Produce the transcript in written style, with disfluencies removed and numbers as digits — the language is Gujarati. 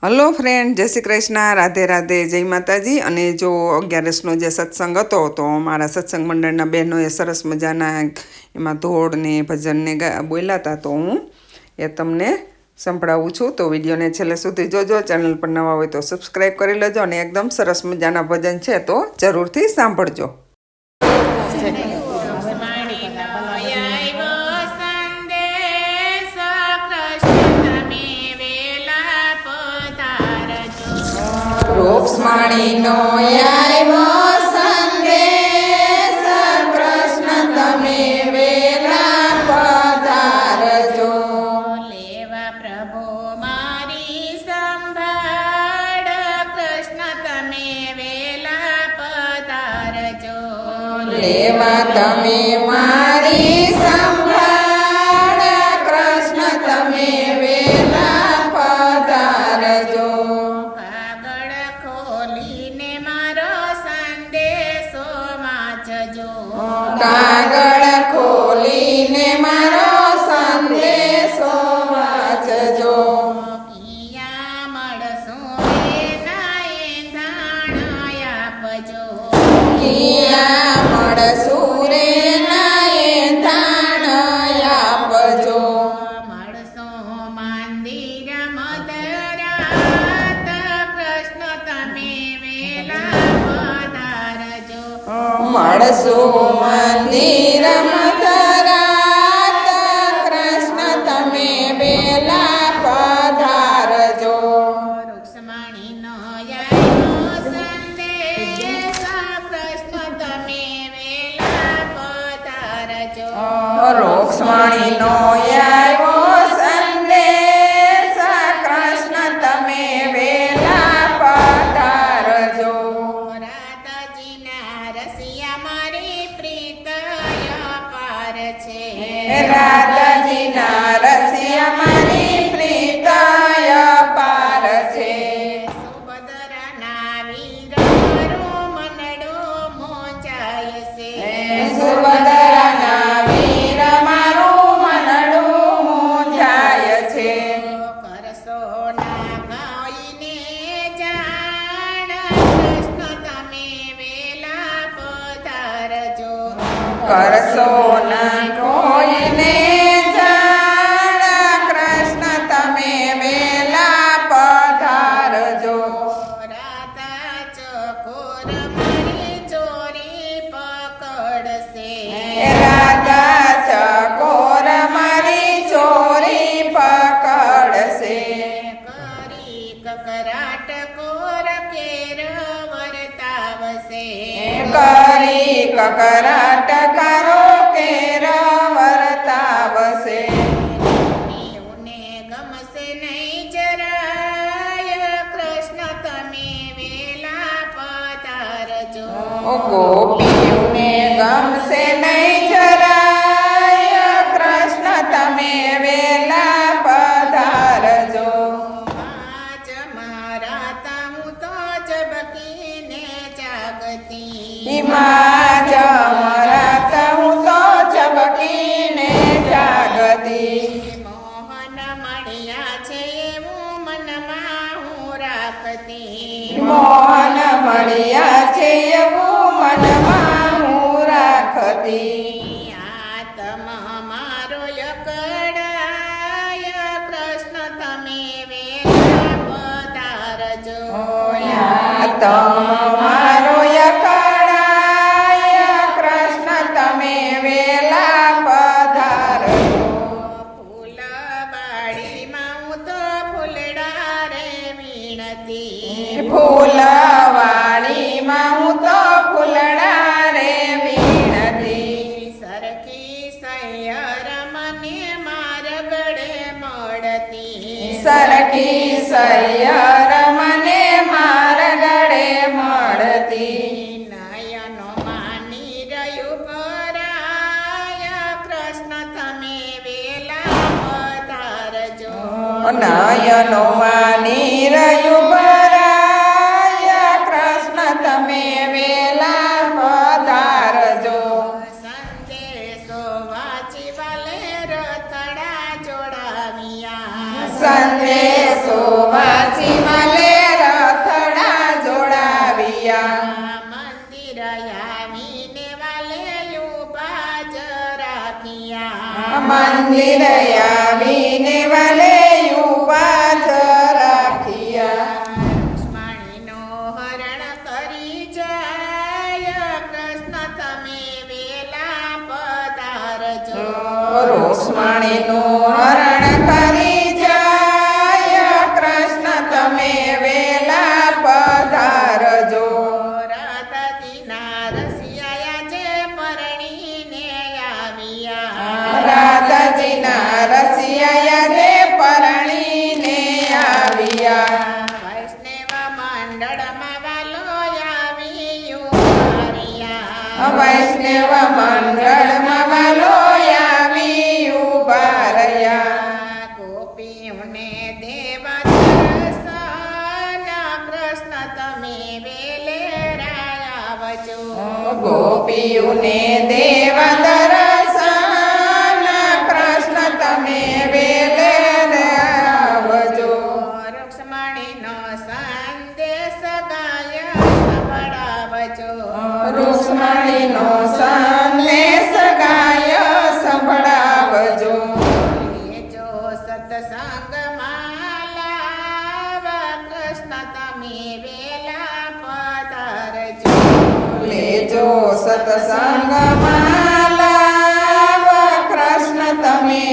હલો ફ્રેન્ડ, જય શ્રી કૃષ્ણ, રાધે રાધે, જય માતાજી। અને જો 11નો જે સત્સંગ હતો તો મારા સત્સંગ મંડળના બહેનોએ સરસ મજાના એમાં ધોળ ને ભજન ને બોલ્યા હતા, તો હું એ તમને સંભળાવું છું। તો વિડીયોને છેલ્લે સુધી જોજો। ચેનલ પર નવા હોય તો સબસ્ક્રાઈબ કરી લેજો અને એકદમ સરસ મજાના ભજન છે તો જરૂરથી સાંભળજો। રૂક્ષ્મણીનો આવ્યો સંદેશ, કૃષ્ણ તમે વેલા પધારજો। લેવા પ્રભુ મારી સંભાળ, કૃષ્ણ તમે વેલા પધારજો। લેવા તમે મારી સંભાળ, કૃષ્ણ તમે વેલા પધારજો। કાગળ ખોલીને મારો સંદેશો વાંચજો। કિયા મળશું એના એંધાણ આપજો। કિયા મળશું રે ના એંધાણ આપજો। મળશું મંદિર મધરાત, કૃષ્ણ તમે વેલા પધારજો। મળશું મંદિર મધરાત, કૃષ્ણ તમે વેલા પધારજો। રૂક્ષ્મણીનો આવ્યો સંદેશ, કૃષ્ણ તમે વેલા પધારજો। રૂક્ષ્મણીનો આવ્યો સંદેશ, કૃષ્ણ તમે વેલા પધારજો। રાધાજીના રસિયા મારી પ્રીત અપાર છે। રાધાજીના રસિયા મારી પ્રીત અપાર છે। સુભદ્રાના વીર મારું મનડું મોંચાય છે। સુભદ્રાના વીર મારું મનડું મૂંઝાય છે। કરશો ના ગાઈને જાણ, કૃષ્ણ તમે વેલા પધારજો। કરશો ના કોઈને જાણ, કૃષ્ણ તમે વેલા પધારજો। રાધા ચકોર મારી ચોરી પકડશે। રાધા ચકોર મારી ચોરી પકડશે। કરી કકરાટ કોર કેર વર્તાવશે। કરી કકરાટ કરો કેર વર્તાવશે। પીઉને ગમશે નહીં જરાય, કૃષ્ણ તમે વેલા પધારજો। ગોપીઓને ગમશે નહીં જરાય, કૃષ્ણ તમે વેલા પધારજો। આજ મારા હું તો જબકીને જાગતી। માં જમરાત હું તો ઝબકીને જાગતી। મોહન મળ્યા છે એવું મનમાં હું રાખતી। મોહન મળ્યા છે એવું મનમાં હું રાખતી। આત્મા મારો યકડાય, કૃષ્ણ તમે વેલા પધારજો। તમારો યકડાય, કૃષ્ણ તમે વેલા પધારજો। ફૂલવાડીમાં હું તો ફૂલડા રે વીણતી। ફૂલવાડીમાં હું તો ફૂલડા રે વીણતી। સરખી સૈયર મને માર ગળે મળતી। સરખી સૈયર મને માર ગળે મળતી। નયનો માની રહ્યું ભરાય, કૃષ્ણ તમે વેલા પધારજો। નયનો માની રહ્યું ભરાય, કૃષ્ણ તમે વેલા પધારજો। સંદેશો વાંચી વાલે રથડા જોડાવ્યા। સંદેશો વાંચી લીરયાવીને વાલે ઉભા જ રાખ્યા રૂક્ષ્મણીનો હરણ કરી જાય કૃષ્ણ તમે વેલા પધારજો રોષમણીનું હરણ કરી જાય કૃષ્ણ તમે વેલા પધારજો રાધાજીના રસિયા જે પરણીને આવ્યા રાધાજીના રસિયા જે પરણીને આવ્યા વૈષ્ણવ મંડળમાં વાલો આવ્યું આવ્યા વૈષ્ણવ મંડળમાં વાલો આવી ઉભા રહ્યા ગોપીઓને દેવ દર્શન કૃષ્ણ તમે વેલે રાયાવજો ગોપીઓને દેવ દર્શન કૃષ્ણ તમે વેલે આવજો રૂક્ષ્મણીનો સંદેશ ગાય સંભળાવજો રૂક્ષ્મણીનો સંદેશ ગાય સંભળાવજો લેજો સત્સંગમાં લાવ કૃષ્ણ તમે વેલા પધારજો લેજો સત્સંગમાં લાવ કૃષ્ણ તમે